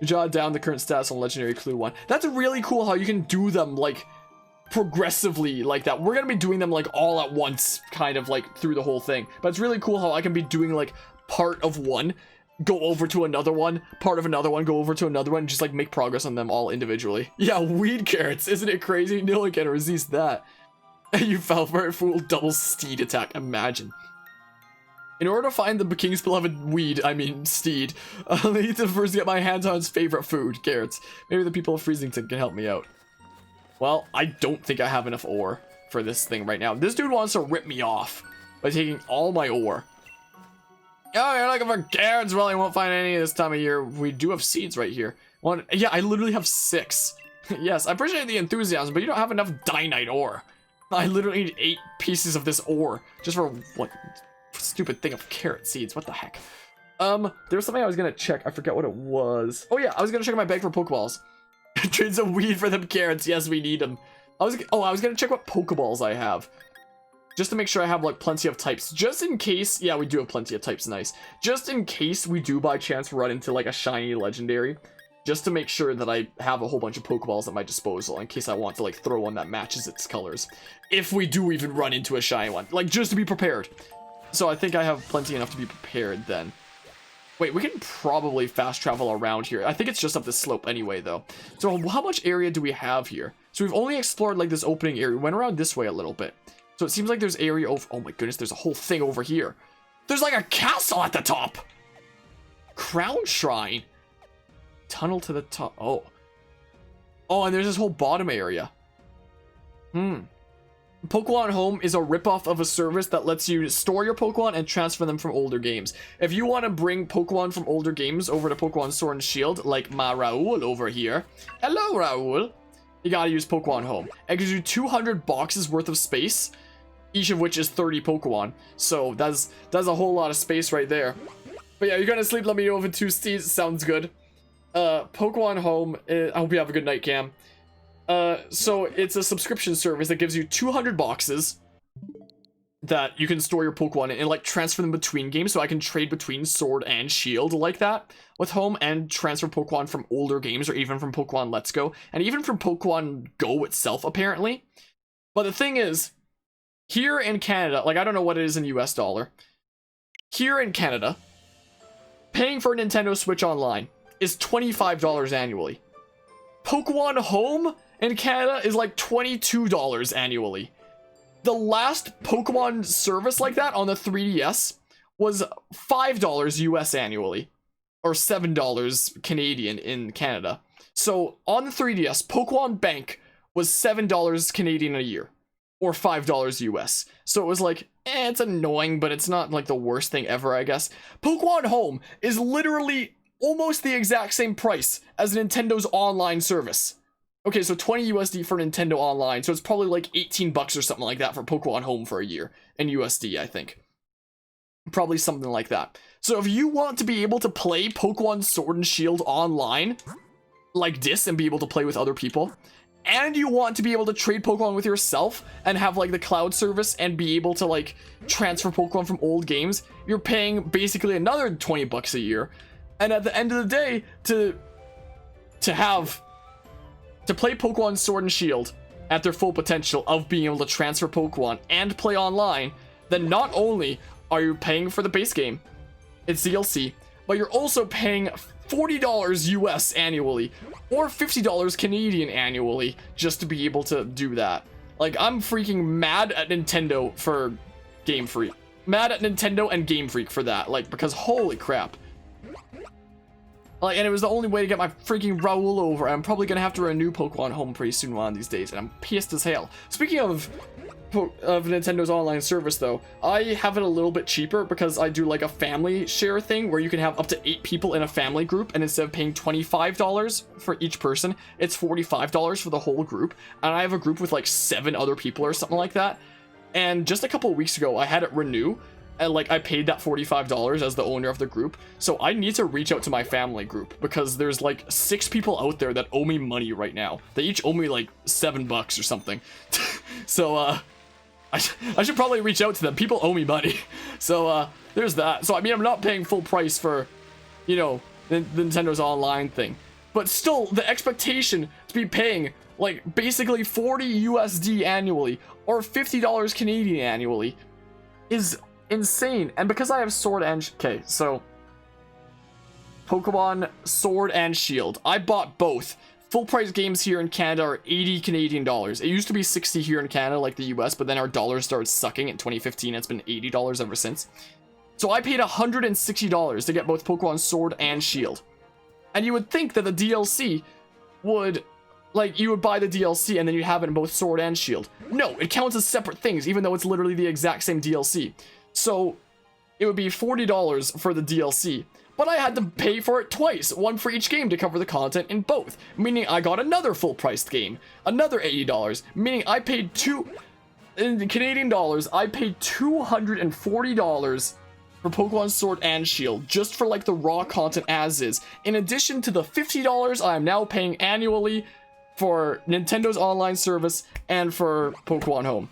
Jot down the current stats on legendary clue 1. That's really cool how you can do them like progressively like that. We're gonna be doing them like all at once, kind of like through the whole thing, but it's really cool how I can be doing like part of one, go over to another one, part of another one, go over to another one, and just like make progress on them all individually. Yeah, weed carrots, isn't it crazy? No one can resist that. You fell for it, fool. Double steed attack, imagine. In order to find the king's beloved weed, I mean steed, I'll need to first get my hands on his favorite food, carrots. Maybe the people of Freezington can help me out. Well, I don't think I have enough ore for this thing right now. This dude wants to rip me off by taking all my ore. Oh, you're looking for carrots? Well, you won't find any this time of year. We do have seeds right here. One, yeah, I literally have 6. Yes, I appreciate the enthusiasm, but you don't have enough dynite ore. I literally need 8 pieces of this ore just for what stupid thing of carrot seeds. What the heck? There's something I was gonna check. I forget what it was. Oh yeah, I was gonna check my bag for Pokeballs. Trade some weed for them carrots. Yes, we need them. I was gonna check what Pokeballs I have, just to make sure I have like plenty of types, just in case. Yeah, we do have plenty of types. Nice. Just in case we do by chance run into like a shiny legendary, just to make sure that I have a whole bunch of Pokeballs at my disposal in case I want to like throw one that matches its colors. If we do even run into a shiny one, like just to be prepared. So I think I have plenty enough to be prepared then. Wait, we can probably fast travel around here. I think it's just up this slope anyway, though. So how much area do we have here? So we've only explored like this opening area. We went around this way a little bit. So it seems like there's area over... Oh my goodness, there's a whole thing over here. There's like a castle at the top. Crown Shrine. Tunnel to the top. Oh. Oh, and there's this whole bottom area. Pokemon Home is a ripoff of a service that lets you store your Pokemon and transfer them from older games. If you want to bring Pokemon from older games over to Pokemon Sword and Shield, like my Raul over here. Hello, Raul. You gotta use Pokemon Home. It gives you 200 boxes worth of space, each of which is 30 Pokemon. So that's a whole lot of space right there. But yeah, you're gonna sleep. Let me know if it's 2 steeds. Sounds good. Pokemon Home. I hope you have a good night, Cam. So it's a subscription service that gives you 200 boxes that you can store your Pokemon in and like transfer them between games. So I can trade between Sword and Shield like that with Home and transfer Pokemon from older games or even from Pokemon Let's Go and even from Pokemon Go itself, apparently. But the thing is, here in Canada, like I don't know what it is in US dollar. Here in Canada, paying for a Nintendo Switch Online is $25 annually. Pokemon Home in Canada is like $22 annually. The last Pokemon service like that on the 3DS was $5 US annually, or $7 Canadian in Canada. So on the 3DS, Pokemon Bank was $7 Canadian a year, or $5 US. So it was like, it's annoying, but it's not like the worst thing ever, I guess. Pokemon Home is literally almost the exact same price as Nintendo's online service. Okay, so 20 USD for Nintendo Online, so it's probably like 18 bucks or something like that for Pokemon Home for a year in USD, I think. Probably something like that. So if you want to be able to play Pokemon Sword and Shield online like this and be able to play with other people, and you want to be able to trade Pokemon with yourself and have like the cloud service and be able to like transfer Pokemon from old games, you're paying basically another 20 bucks a year. And at the end of the day, to play Pokemon Sword and Shield at their full potential of being able to transfer Pokemon and play online, then not only are you paying for the base game, it's DLC, but you're also paying $40 US annually or $50 Canadian annually just to be able to do that. Like, I'm freaking mad at Nintendo for Game Freak. Mad at Nintendo and Game Freak for that, like, because holy crap. Like, and it was the only way to get my freaking Raul over. I'm probably gonna have to renew Pokemon Home pretty soon one of these days, and I'm pissed as hell. Speaking of Nintendo's online service, though, I have it a little bit cheaper because I do like a family share thing where you can have up to 8 people in a family group, and instead of paying $25 for each person, it's $45 for the whole group. And I have a group with like 7 other people or something like that. And just a couple of weeks ago, I had it renew. And like I paid that $45 as the owner of the group. So I need to reach out to my family group because there's like 6 people out there that owe me money right now. They each owe me like $7 or something. So I should probably reach out to them. People owe me money. So there's that. So I mean, I'm not paying full price for, you know, Nintendo's online thing. But still, the expectation to be paying like basically 40 USD annually or $50 Canadian annually is insane. And because I have Sword and okay, so Pokemon Sword and Shield, I bought both. Full price games here in Canada are 80 Canadian dollars. It used to be 60 here in Canada, like the US, but then our dollar started sucking in 2015. It's been $80 ever since. So I paid $160 to get both Pokemon Sword and Shield. And you would think that the DLC would, like, you would buy the DLC and then you'd have it in both Sword and Shield. No, it counts as separate things, even though it's literally the exact same DLC. So it would be $40 for the DLC. But I had to pay for it twice, one for each game to cover the content in both, meaning I got another full-priced game, another $80, meaning I paid in Canadian dollars, I paid $240 for Pokemon Sword and Shield, just for like the raw content as is, in addition to the $50 I am now paying annually for Nintendo's online service and for Pokemon Home.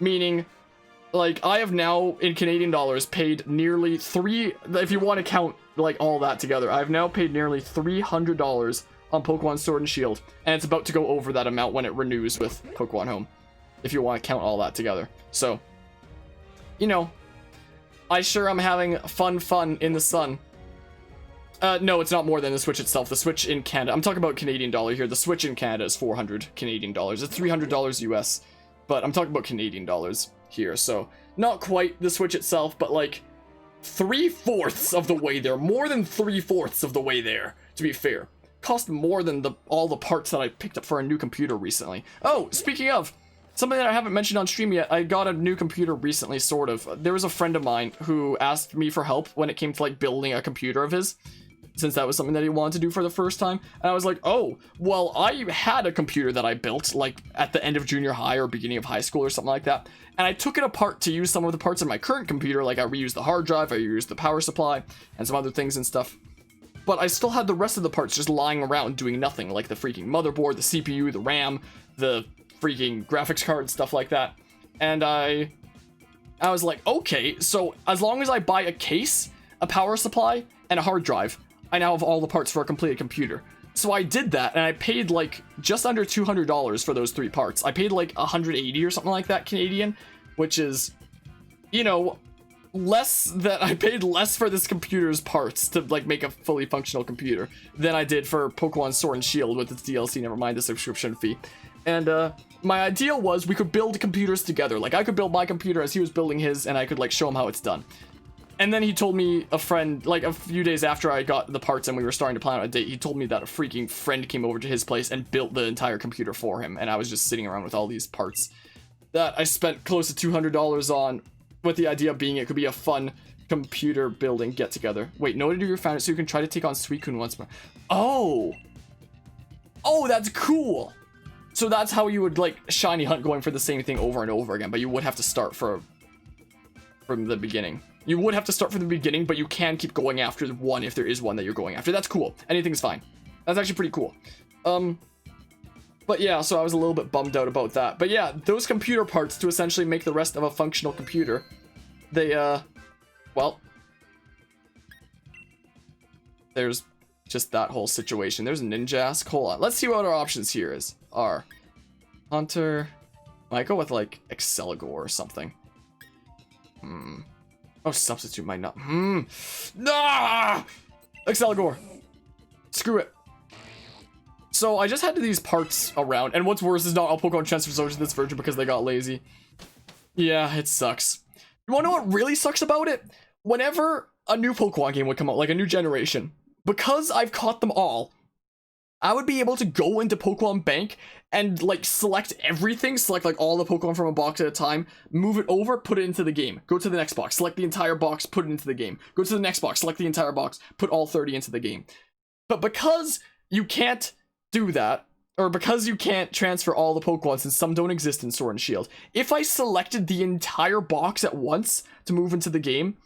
Meaning, like, I have now, in Canadian dollars, paid nearly if you want to count, like, all that together, I've now paid nearly $300 on Pokemon Sword and Shield, and it's about to go over that amount when it renews with Pokemon Home, if you want to count all that together. So, you know, I sure am having fun in the sun. No, it's not more than the Switch itself. The Switch in Canada, I'm talking about Canadian dollar here, the Switch in Canada is 400 Canadian dollars, it's $300 US, but I'm talking about Canadian dollars here, so not quite the Switch itself, but like 3/4 of the way there, more than 3/4 of the way there, to be fair. Cost more than all the parts that I picked up for a new computer recently. Oh, speaking of, something that I haven't mentioned on stream yet, I got a new computer recently, sort of. There was a friend of mine who asked me for help when it came to like building a computer of his, since that was something that he wanted to do for the first time. And I was like, oh, well, I had a computer that I built like at the end of junior high or beginning of high school or something like that. And I took it apart to use some of the parts of my current computer, like I reused the hard drive, I reused the power supply, and some other things and stuff. But I still had the rest of the parts just lying around doing nothing, like the freaking motherboard, the CPU, the RAM, the freaking graphics card, stuff like that. And I was like, okay, so as long as I buy a case, a power supply, and a hard drive, I now have all the parts for a completed computer. So I did that, and I paid like just under $200 for those 3 parts. I paid like 180 or something like that Canadian, which is, you know, I paid less for this computer's parts to like make a fully functional computer than I did for Pokemon Sword and Shield with its DLC, never mind the subscription fee. And my idea was we could build computers together. Like I could build my computer as he was building his, and I could like show him how it's done. And then he told me, a friend, like a few days after I got the parts and we were starting to plan out a date, he told me that a freaking friend came over to his place and built the entire computer for him. And I was just sitting around with all these parts that I spent close to $200 on, with the idea being it could be a fun computer building get together. Wait, no to do your found it so you can try to take on Suicune once more. Oh, that's cool. So that's how you would like shiny hunt, going for the same thing over and over again, but you would have to start from the beginning. You would have to start from the beginning, but you can keep going after one if there is one that you're going after. That's cool. Anything's fine. That's actually pretty cool. But yeah, so I was a little bit bummed out about that. But yeah, those computer parts to essentially make the rest of a functional computer, they, well, there's just that whole situation. There's a Ninjask. Hold on. Let's see what our options here are. Hunter. Might go with like Exceligor or something. Oh, substitute might not. Nah! Exceligor. Screw it. So I just had these parts around, and what's worse is not all Pokemon transfers over to this version because they got lazy. Yeah, it sucks. You wanna know what really sucks about it? Whenever a new Pokemon game would come out, like a new generation, because I've caught them all, I would be able to go into Pokemon Bank and like select everything, select like all the Pokemon from a box at a time, move it over, put it into the game, go to the next box, select the entire box, put it into the game, go to the next box, select the entire box, put all 30 into the game. But because you can't do that, or because you can't transfer all the Pokemon since some don't exist in Sword and Shield, if I selected the entire box at once to move into the game,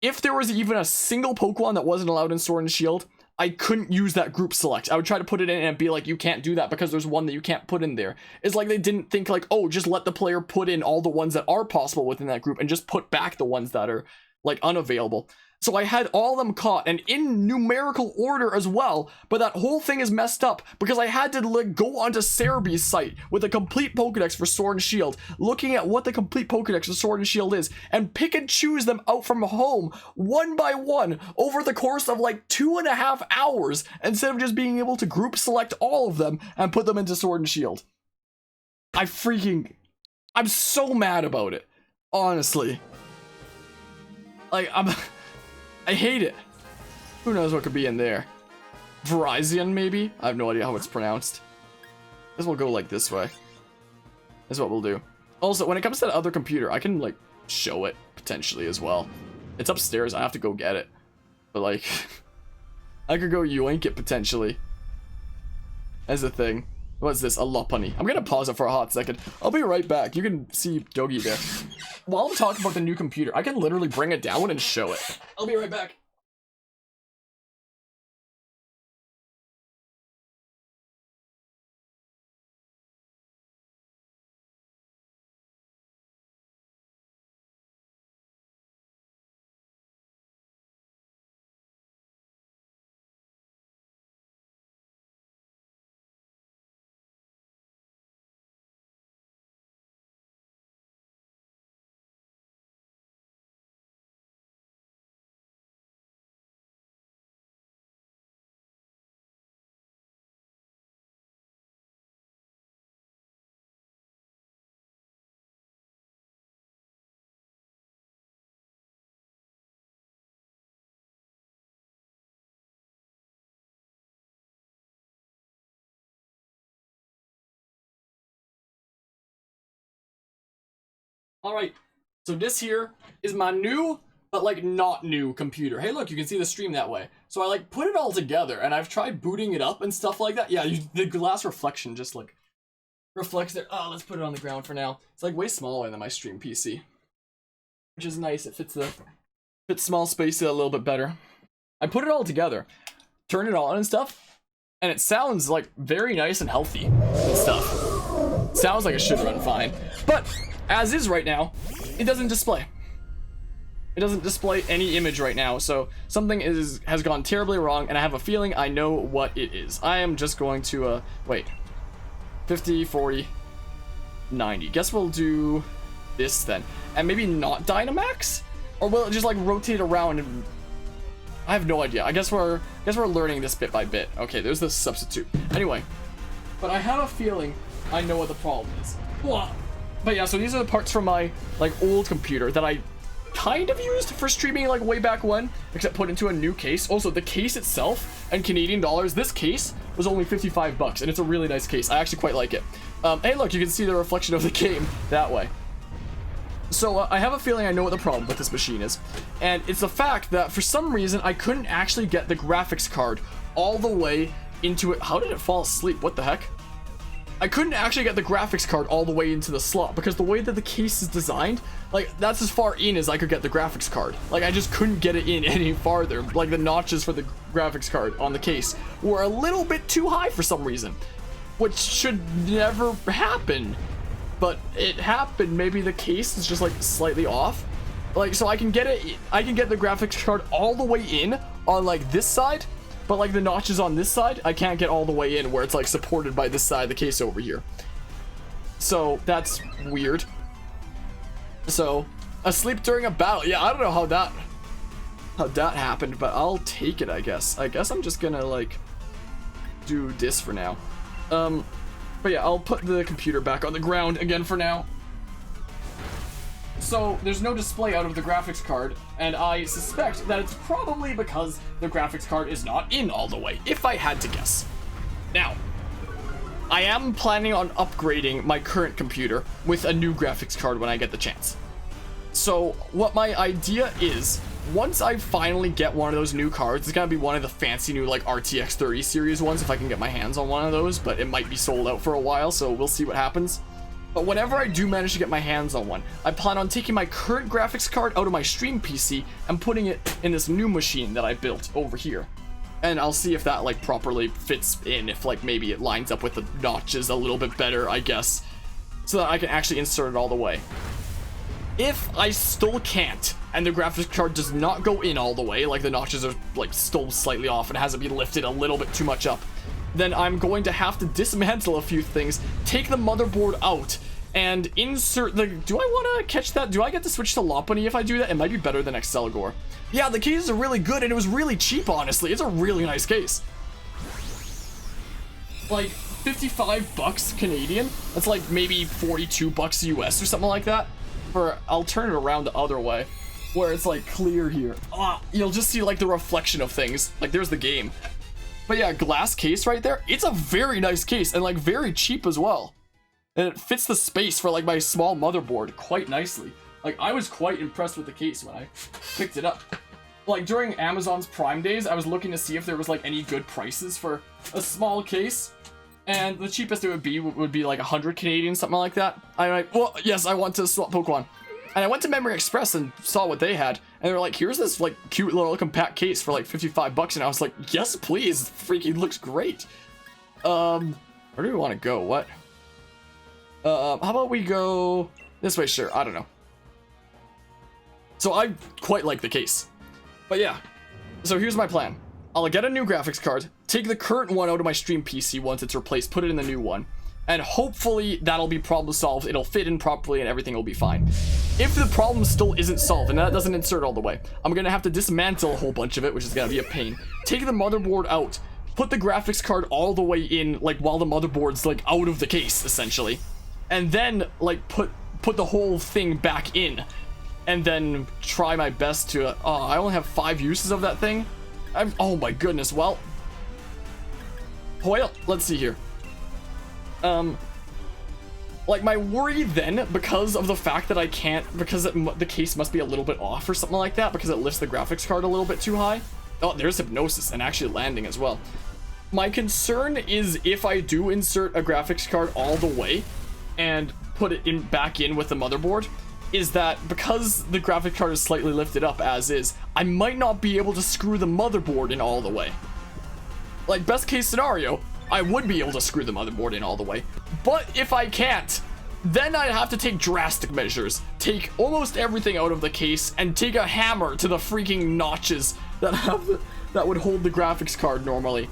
if there was even a single Pokemon that wasn't allowed in Sword and Shield, I couldn't use that group select. I would try to put it in and be like, you can't do that because there's one that you can't put in there. It's like they didn't think like, oh, just let the player put in all the ones that are possible within that group and just put back the ones that are like unavailable. So I had all of them caught and in numerical order as well, but that whole thing is messed up because I had to like go onto Cerebee's site with a complete Pokedex for Sword and Shield, looking at what the complete Pokedex for Sword and Shield is, and pick and choose them out from home one by one over the course of like 2.5 hours instead of just being able to group select all of them and put them into Sword and Shield. I'm so mad about it, honestly. Like, I hate it. Who knows what could be in there? Verizon, maybe? I have no idea how it's pronounced. This will go like this way. This is what we'll do. Also, when it comes to the other computer, I can, like, show it, potentially, as well. It's upstairs, I have to go get it. But, like, I could go yoink it, potentially. As a thing. What's this? A Lopunny. I'm gonna pause it for a hot second. I'll be right back. You can see Dogi there. While I'm talking about the new computer, I can literally bring it down and show it. I'll be right back. Alright, so this here is my new, but like not new computer. Hey look, you can see the stream that way. So I like put it all together and I've tried booting it up and stuff like that. Yeah, the glass reflection just like reflects there. Oh, let's put it on the ground for now. It's like way smaller than my stream PC. Which is nice, it fits small space a little bit better. I put it all together, turn it on and stuff, and it sounds like very nice and healthy and stuff. Sounds like it should run fine. But as is right now, it doesn't display. It doesn't display any image right now, so something has gone terribly wrong, and I have a feeling I know what it is. I am just going to, wait. 50, 40, 90. Guess we'll do this then. And maybe not Dynamax? Or will it just like rotate around and... I have no idea. I guess we're learning this bit by bit. Okay, there's the substitute. Anyway, but I have a feeling I know what the problem is. But yeah, so these are the parts from my like old computer that I kind of used for streaming like way back when, except put into a new case. Also, the case itself and Canadian dollars, this case was only 55 bucks, and it's a really nice case. I actually quite like it. Hey, look, you can see the reflection of the game that way. So I have a feeling I know what the problem with this machine is, and it's the fact that for some reason I couldn't actually get the graphics card all the way into it. How did it fall asleep? What the heck? I couldn't actually get the graphics card all the way into the slot because the way that the case is designed, like that's as far in as I could get the graphics card. Like I just couldn't get it in any farther. Like the notches for the graphics card on the case were a little bit too high for some reason, which should never happen. But it happened. Maybe the case is just like slightly off. Like, so I can get the graphics card all the way in on like this side, but like the notches on this side, I can't get all the way in where it's like supported by this side of the case over here. So that's weird. So asleep during a battle. Yeah, I don't know how that happened, but I'll take it, I guess. I guess I'm just gonna like do this for now. But yeah, I'll put the computer back on the ground again for now. So there's no display out of the graphics card, and I suspect that it's probably because the graphics card is not in all the way, if I had to guess. Now, I am planning on upgrading my current computer with a new graphics card when I get the chance. So what my idea is, once I finally get one of those new cards, it's gonna be one of the fancy new like RTX 30 series ones if I can get my hands on one of those, but it might be sold out for a while, so we'll see what happens. But whenever I do manage to get my hands on one, I plan on taking my current graphics card out of my stream PC and putting it in this new machine that I built over here. And I'll see if that like properly fits in, if like maybe it lines up with the notches a little bit better, I guess, so that I can actually insert it all the way. If I still can't, and the graphics card does not go in all the way, like the notches are like still slightly off and has to be lifted a little bit too much up, then I'm going to have to dismantle a few things, take the motherboard out, and insert the... Do I want to catch that? Do I get to switch to Lopunny if I do that? It might be better than Exceligor. Yeah, the cases are really good, and it was really cheap, honestly. It's a really nice case. Like, 55 bucks Canadian? That's like maybe 42 bucks US or something like that. I'll turn it around the other way, where it's like clear here. You'll just see like the reflection of things. Like, there's the game. But yeah, glass case right there. It's a very nice case, and like very cheap as well. And it fits the space for like my small motherboard quite nicely. Like, I was quite impressed with the case when I picked it up. Like, during Amazon's Prime days, I was looking to see if there was like any good prices for a small case. And the cheapest it would be like 100 Canadian, something like that. I'm like, well, yes, I want to swap Pokemon. And I went to Memory Express and saw what they had. And they were like, here's this like cute little compact case for like 55 bucks. And I was like, yes, please. Freaking looks great. Where do we want to go? What? How about we go this way? Sure, I don't know. So I quite like the case. But yeah, so here's my plan. I'll get a new graphics card, take the current one out of my stream PC once it's replaced, put it in the new one, and hopefully that'll be problem solved, it'll fit in properly, and everything will be fine. If the problem still isn't solved, and that doesn't insert all the way, I'm gonna have to dismantle a whole bunch of it, which is gonna be a pain. Take the motherboard out, put the graphics card all the way in, like, while the motherboard's, like, out of the case, essentially. And then, like, put the whole thing back in, and then try my best to, I only have 5 uses of that thing? Oh my goodness, well, let's see here. Like, my worry then, because of the fact that I can't, because the case must be a little bit off or something like that, because it lifts the graphics card a little bit too high. Oh, there's hypnosis and actually landing as well. My concern is if I do insert a graphics card all the way and put it back in with the motherboard, is that because the graphic card is slightly lifted up as is, I might not be able to screw the motherboard in all the way. Like, best case scenario, I would be able to screw the motherboard in all the way. But if I can't, then I'd have to take drastic measures. Take almost everything out of the case and take a hammer to the freaking notches that would hold the graphics card normally.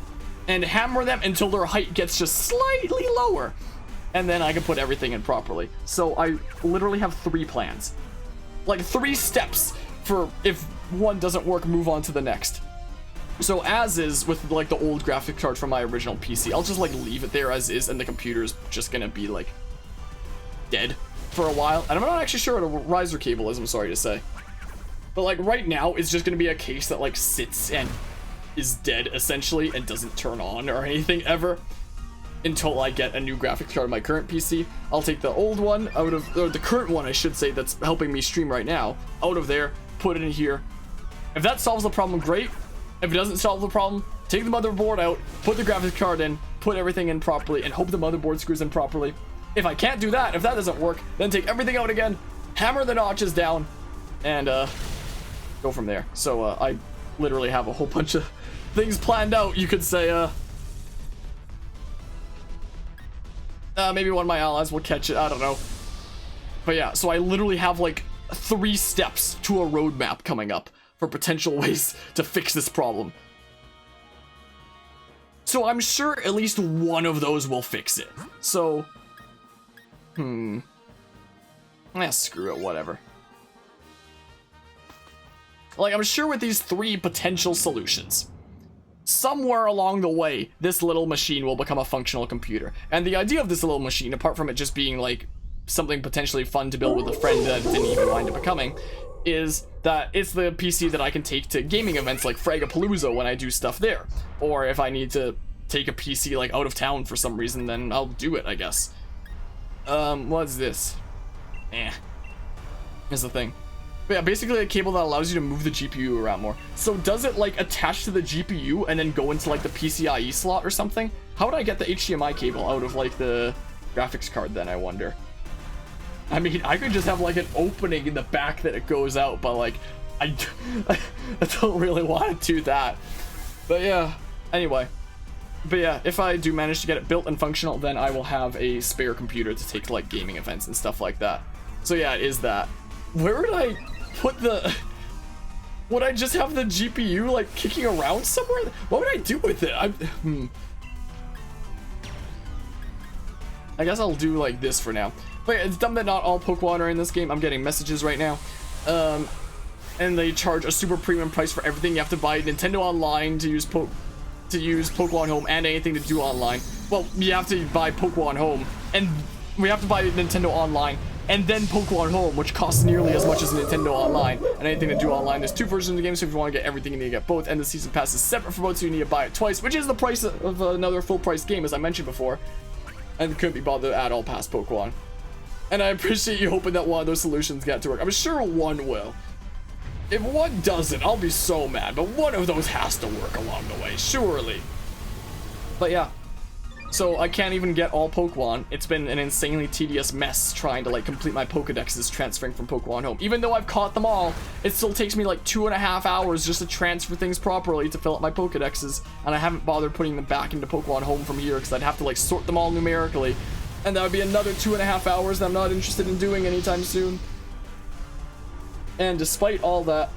And hammer them until their height gets just slightly lower. And then I can put everything in properly. So I literally have 3 plans. Like 3 steps for if one doesn't work, move on to the next. So as is with like the old graphic card from my original PC, I'll just like leave it there as is and the computer's just gonna be like dead for a while. And I'm not actually sure what a riser cable is, I'm sorry to say. But like right now, it's just gonna be a case that like sits and is dead essentially and doesn't turn on or anything ever. Until I get a new graphics card on my current PC. I'll take the old one out of, or the current one I should say, that's helping me stream right now, out of there, put it in here. If that solves the problem, great. If it doesn't solve the problem, take the motherboard out, put the graphics card in, put everything in properly, and hope the motherboard screws in properly. If I can't do that, if that doesn't work, then take everything out again, hammer the notches down, and go from there. So I literally have a whole bunch of things planned out, you could say. Maybe one of my allies will catch it, I don't know. But yeah, so I literally have like 3 steps to a roadmap coming up for potential ways to fix this problem. So I'm sure at least one of those will fix it. So, screw it, whatever. Like, I'm sure with these 3 potential solutions, somewhere along the way, this little machine will become a functional computer. And the idea of this little machine, apart from it just being like something potentially fun to build with a friend that it didn't even wind up becoming, is that it's the PC that I can take to gaming events like Fragapalooza when I do stuff there. Or if I need to take a PC like out of town for some reason, then I'll do it, I guess. What's this? Is the thing. But yeah, basically a cable that allows you to move the GPU around more. So does it like attach to the GPU and then go into like the PCIe slot or something? How would I get the HDMI cable out of like the graphics card then, I wonder? I mean, I could just have like an opening in the back that it goes out, but like, I don't really want to do that. But yeah, anyway. But yeah, if I do manage to get it built and functional, then I will have a spare computer to take to like gaming events and stuff like that. So yeah, it is that. Where would I put the... Would I just have the GPU, like, kicking around somewhere? What would I do with it? I guess I'll do, like, this for now. But yeah, it's dumb that not all Pokemon are in this game. I'm getting messages right now. And they charge a super premium price for everything. You have to buy Nintendo Online to use Pokemon Home and anything to do online. Well, you have to buy Pokemon Home, and we have to buy Nintendo Online, and then Pokemon Home, which costs nearly as much as Nintendo Online, and anything to do online. There's 2 versions of the game, so if you want to get everything, you need to get both, and the season pass is separate for both, so you need to buy it twice, which is the price of another full-price game, as I mentioned before, and couldn't be bothered at all past Pokemon. And I appreciate you hoping that one of those solutions get to work. I'm sure one will. If one doesn't, I'll be so mad, but one of those has to work along the way, surely. But yeah. So I can't even get all Pokemon. It's been an insanely tedious mess trying to like complete my Pokedexes transferring from Pokemon Home. Even though I've caught them all, it still takes me like 2.5 hours just to transfer things properly to fill up my Pokedexes. And I haven't bothered putting them back into Pokemon Home from here because I'd have to like sort them all numerically. And that would be another 2.5 hours that I'm not interested in doing anytime soon. And despite all that,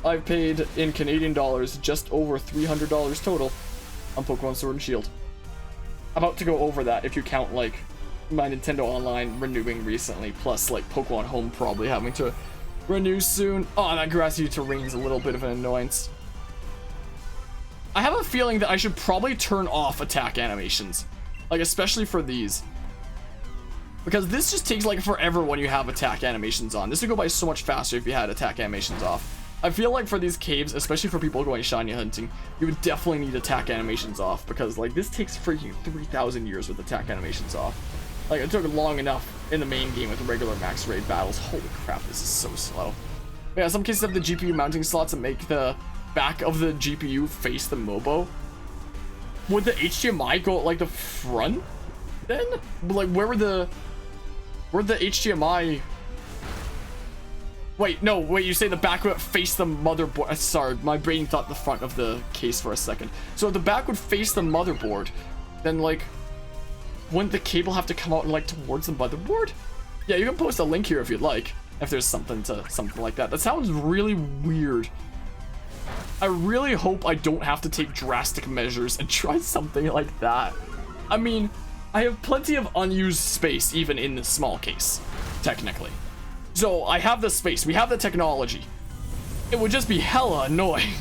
I've paid in Canadian dollars just over $300 total on Pokemon Sword and Shield. About to go over that if you count like my Nintendo Online renewing recently, plus like Pokemon Home probably having to renew soon. Oh, that grassy terrain is a little bit of an annoyance. I have a feeling that I should probably turn off attack animations, like especially for these. Because this just takes like forever when you have attack animations on. This would go by so much faster if you had attack animations off. I feel like for these caves, especially for people going shiny hunting, you would definitely need attack animations off. Because like this takes freaking 3,000 years with attack animations off. Like it took long enough in the main game with the regular max raid battles. Holy crap, this is so slow. But yeah, some cases have the GPU mounting slots that make the back of the GPU face the Mobo. Would the HDMI go at like the front then? Like where'd the HDMI... Wait, no, wait, you say the back would face the motherboard. Sorry, my brain thought the front of the case for a second. So if the back would face the motherboard, then like, wouldn't the cable have to come out and like towards the motherboard? Yeah, you can post a link here if you'd like, if there's something like that. That sounds really weird. I really hope I don't have to take drastic measures and try something like that. I mean, I have plenty of unused space even in this small case, technically. So I have the space, we have the technology. It would just be hella annoying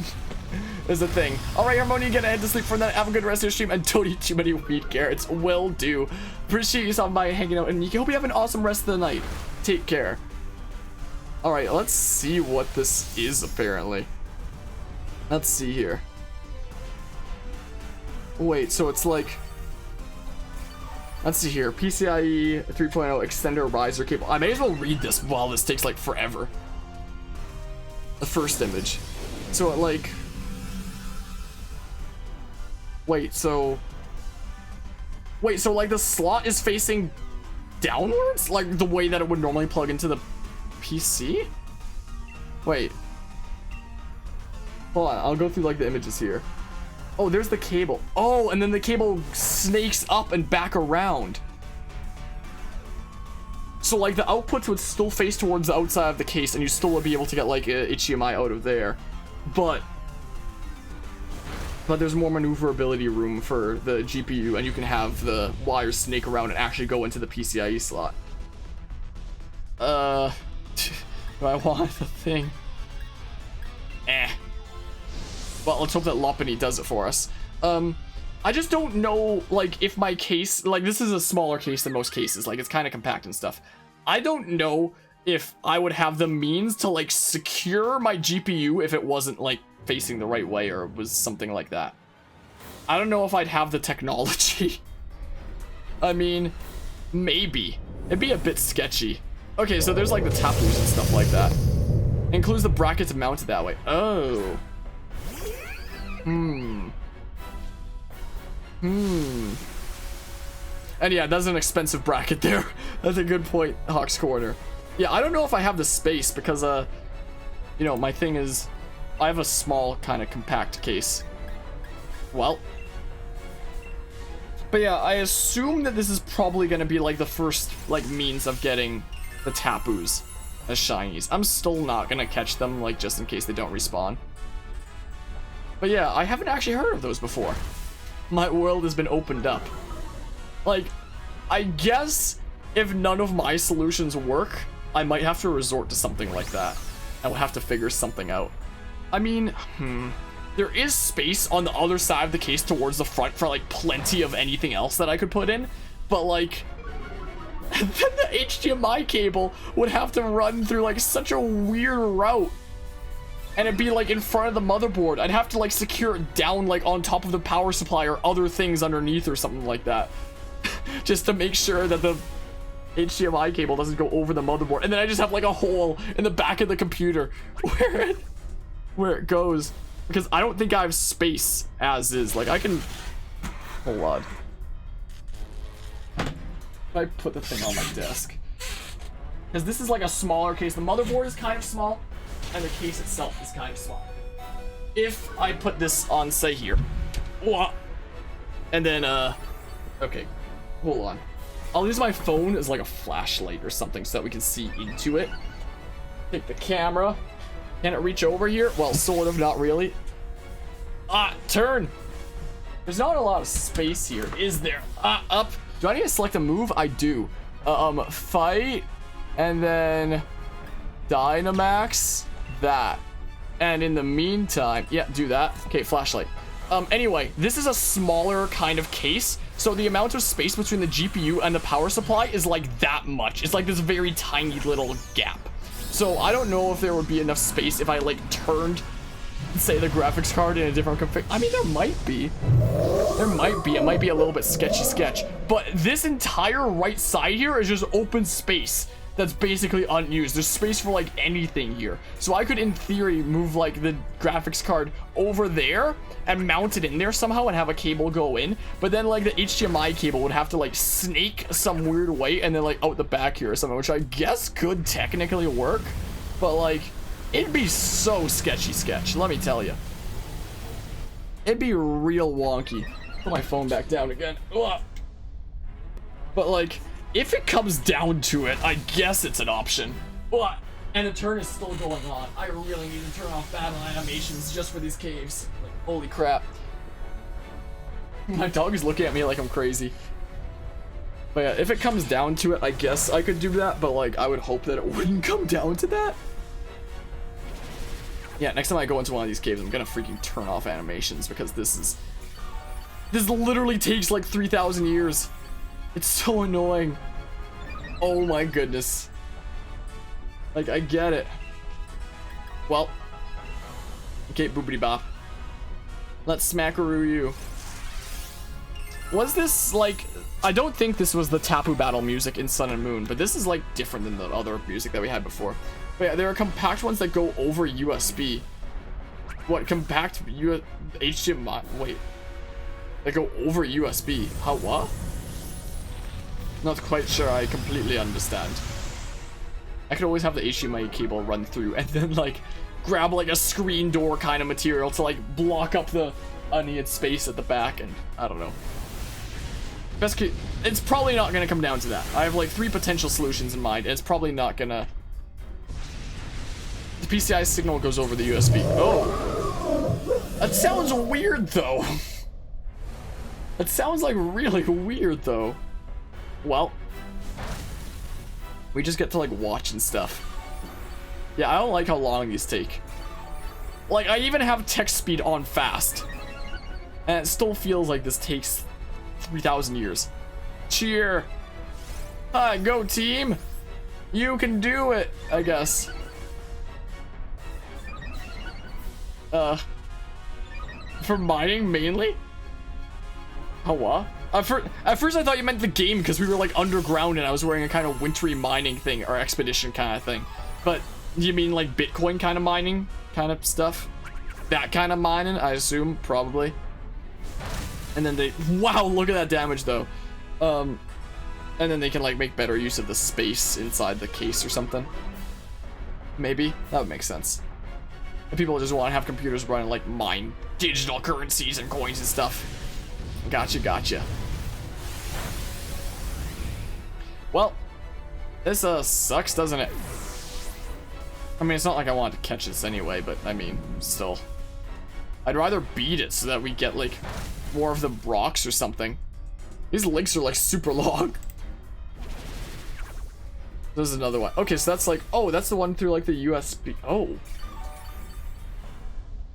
is the thing. Alright, Harmonia, get ahead to sleep for that. Have a good rest of your stream and don't eat too many wheat carrots. Will do. Appreciate you stopping by and hanging out, and hope you have an awesome rest of the night. Take care. Alright, let's see what this is apparently. Let's see here. Wait, so it's like... Let's see here, PCIe 3.0 extender riser cable. I may as well read this while this takes like forever. The first image. So it like... Wait, so like the slot is facing downwards? Like the way that it would normally plug into the PC? Wait. Hold on, I'll go through like the images here. Oh, there's the cable. Oh, and then the cable snakes up and back around. So like the outputs would still face towards the outside of the case and you still would be able to get like a HDMI out of there. But there's more maneuverability room for the GPU and you can have the wires snake around and actually go into the PCIe slot. Do I want the thing? Well, let's hope that Lopunny does it for us. I just don't know, like, if my case... Like, this is a smaller case than most cases. Like, it's kind of compact and stuff. I don't know if I would have the means to, like, secure my GPU if it wasn't, like, facing the right way or was something like that. I don't know if I'd have the technology. I mean, maybe. It'd be a bit sketchy. Okay, so there's, like, the tapoos and stuff like that. Includes the brackets mounted that way. Oh. And yeah, that's an expensive bracket there. That's a good point, Hawk's Corner. Yeah, I don't know if I have the space because, you know, my thing is, I have a small kind of compact case. Well. But yeah, I assume that this is probably going to be like the first, like, means of getting the tapoos as shinies. I'm still not gonna catch them, like, just in case they don't respawn. But yeah, I haven't actually heard of those before. My world has been opened up. Like, I guess if none of my solutions work, I might have to resort to something like that. I will have to figure something out. I mean, there is space on the other side of the case towards the front for, like, plenty of anything else that I could put in. But, like, then the HDMI cable would have to run through, like, such a weird route. And it'd be, like, in front of the motherboard. I'd have to, like, secure it down, like, on top of the power supply or other things underneath or something like that. Just to make sure that the HDMI cable doesn't go over the motherboard. And then I just have, like, a hole in the back of the computer where it goes. Because I don't think I have space as is. Like, I can... Hold on. I put the thing on my desk. Because this is, like, a smaller case. The motherboard is kind of small. And the case itself is kind of small. If I put this on, say, here. And then, okay. Hold on. I'll use my phone as, like, a flashlight or something so that we can see into it. Take the camera. Can it reach over here? Well, sort of, not really. Turn! There's not a lot of space here, is there? Up. Do I need to select a move? I do. Fight. And then... Dynamax. That. And in the meantime... Yeah, do that. Okay, flashlight. Anyway, this is a smaller kind of case, so the amount of space between the GPU and the power supply is like that much. It's like this very tiny little gap. So I don't know if there would be enough space if I like turned, say, the graphics card in a different config. I mean, there might be. There might be. It might be a little bit sketchy. But this entire right side here is just open space that's basically unused. There's space for like anything here. So I could, in theory, move like the graphics card over there and mount it in there somehow and have a cable go in. But then like the HDMI cable would have to like snake some weird way and then like out the back here or something, which I guess could technically work. But like, it'd be so sketchy, let me tell you. It'd be real wonky. Put my phone back down again. Ugh. But like, if it comes down to it, I guess it's an option. But, and the turn is still going on. I really need to turn off battle animations just for these caves. Like, holy crap. My dog is looking at me like I'm crazy. But yeah, if it comes down to it, I guess I could do that. But like, I would hope that it wouldn't come down to that. Yeah, next time I go into one of these caves, I'm gonna freaking turn off animations because this literally takes like 3,000 years. It's so annoying. Oh my goodness. Like, I get it. Well. Okay, boopity bop. Let's smackaroo you. Was this, like... I don't think this was the Tapu Battle music in Sun and Moon, but this is, like, different than the other music that we had before. But yeah, there are compact ones that go over USB. What? Compact HDMI? Wait. They go over USB. How, what? Not quite sure I completely understand. I could always have the HDMI cable run through and then like grab like a screen door kind of material to like block up the unneeded space at the back, and I don't know. Best case, it's probably not gonna come down to that. I have like 3 potential solutions in mind, and it's probably not gonna... The PCI signal goes over the USB. Oh. That sounds weird though. That sounds like really weird though. Well, we just get to like watch and stuff. Yeah, I don't like how long these take. Like, I even have text speed on fast, and it still feels like this takes 3,000 years. Cheer! Hi, go team! You can do it, I guess. For mining mainly? Oh, what? At first I thought you meant the game because we were like underground and I was wearing a kind of wintry mining thing or expedition kind of thing. But you mean like Bitcoin kind of mining kind of stuff? That kind of mining, I assume, probably. And then they, wow, look at that damage though. And then they can like make better use of the space inside the case or something. Maybe, that would make sense. If people just want to have computers running like mine digital currencies and coins and stuff. Gotcha. Well, this sucks, doesn't it? I mean, it's not like I want to catch this anyway, but I mean, still. I'd rather beat it so that we get, like, more of the rocks or something. These links are, like, super long. There's another one. Okay, so that's like, oh, that's the one through, like, the USB. Oh.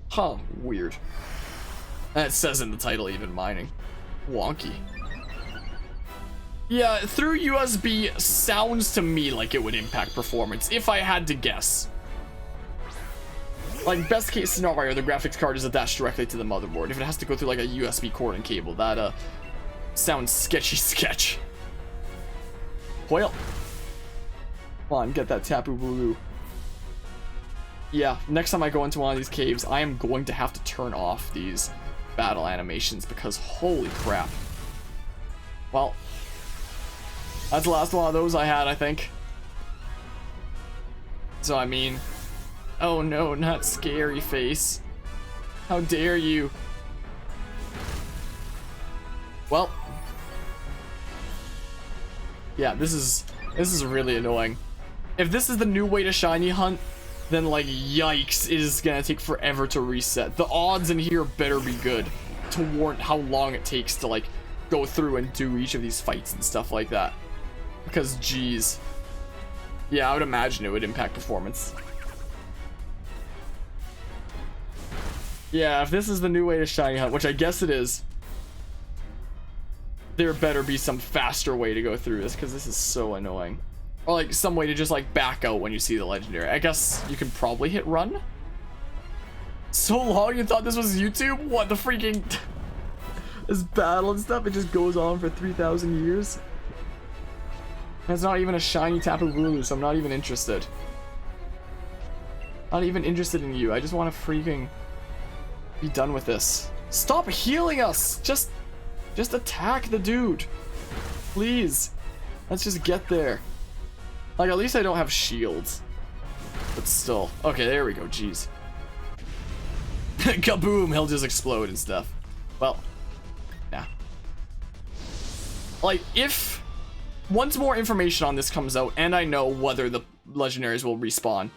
Huh, weird. And it says in the title, even mining. Wonky. Yeah, through USB sounds to me like it would impact performance, if I had to guess. Like, best case scenario, the graphics card is attached directly to the motherboard. If it has to go through, like, a USB cord and cable, that, sounds sketchy sketch. Well. Come on, get that Tapu Bulu. Yeah, next time I go into one of these caves, I am going to have to turn off these battle animations because holy crap. Well, that's the last one of those I had, I think. So, I mean... Oh no, not scary face. How dare you? Well. Yeah, this is really annoying. If this is the new way to shiny hunt, then like yikes, it is gonna take forever to reset. The odds in here better be good to warrant how long it takes to like go through and do each of these fights and stuff like that. Because geez. Yeah, I would imagine it would impact performance. Yeah, if this is the new way to shiny hunt, which I guess it is, there better be some faster way to go through this, because this is so annoying. Or like some way to just like back out when you see the legendary. I guess you can probably hit run. So long you thought this was YouTube? What the freaking... this battle and stuff, it just goes on for 3,000 years? And it's not even a shiny Tapu Bulu, so I'm not even interested. Not even interested in you, I just want to freaking... be done with this. Stop healing us! Just attack the dude. Please. Let's just get there. Like, at least I don't have shields. But still. Okay, there we go. Jeez. Kaboom! He'll just explode and stuff. Well. Yeah. Like, if... once more information on this comes out, and I know whether the legendaries will respawn,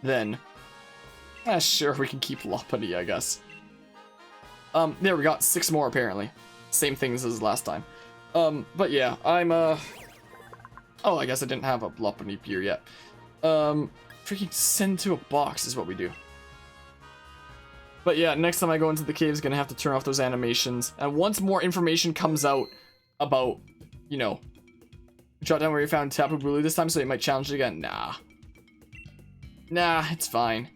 then... sure, we can keep Lopunny, I guess. There we got 6 more apparently. Same things as last time. But yeah, I'm oh, I guess I didn't have a Lopunny gear yet. Freaking send to a box is what we do. But yeah, next time I go into the cave is gonna have to turn off those animations. And once more information comes out about, you know, jot down where you found Tapu Bulu this time so you might challenge it again. Nah. Nah, it's fine.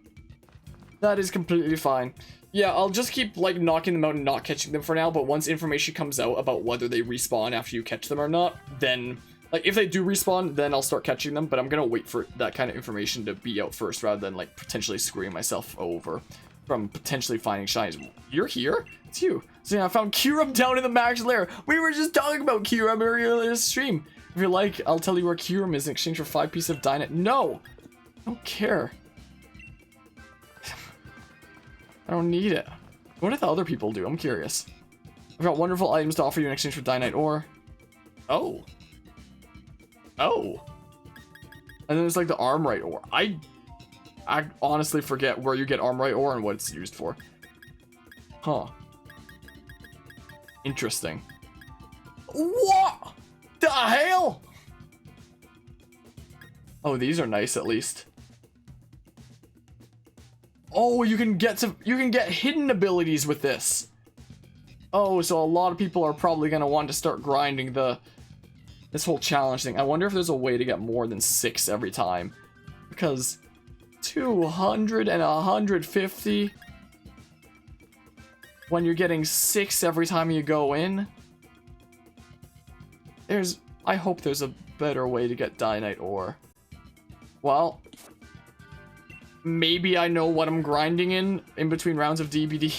That is completely fine. Yeah, I'll just keep, like, knocking them out and not catching them for now, but once information comes out about whether they respawn after you catch them or not, then, like, if they do respawn, then I'll start catching them, but I'm gonna wait for that kind of information to be out first, rather than, like, potentially screwing myself over from potentially finding shinies. You're here? It's you. So yeah, I found Kyurem down in the max lair. We were just talking about Kyurem earlier in this stream. If you like, I'll tell you where Kyurem is in exchange for 5 pieces of Dynamite. No! I don't care. I don't need it. What do the other people do? I'm curious. I've got wonderful items to offer you in exchange for Dynamite ore. Oh. Oh. And then there's like the Armorite ore. I honestly forget where you get Armorite ore and what it's used for. Huh. Interesting. What the hell? Oh, these are nice at least. Oh, you can get hidden abilities with this. Oh, so a lot of people are probably gonna want to start grinding this whole challenge thing. I wonder if there's a way to get more than 6 every time, because 200 and 150 when you're getting 6 every time you go in. I hope there's a better way to get Dynamite ore. Well, maybe I know what I'm grinding in between rounds of DBD.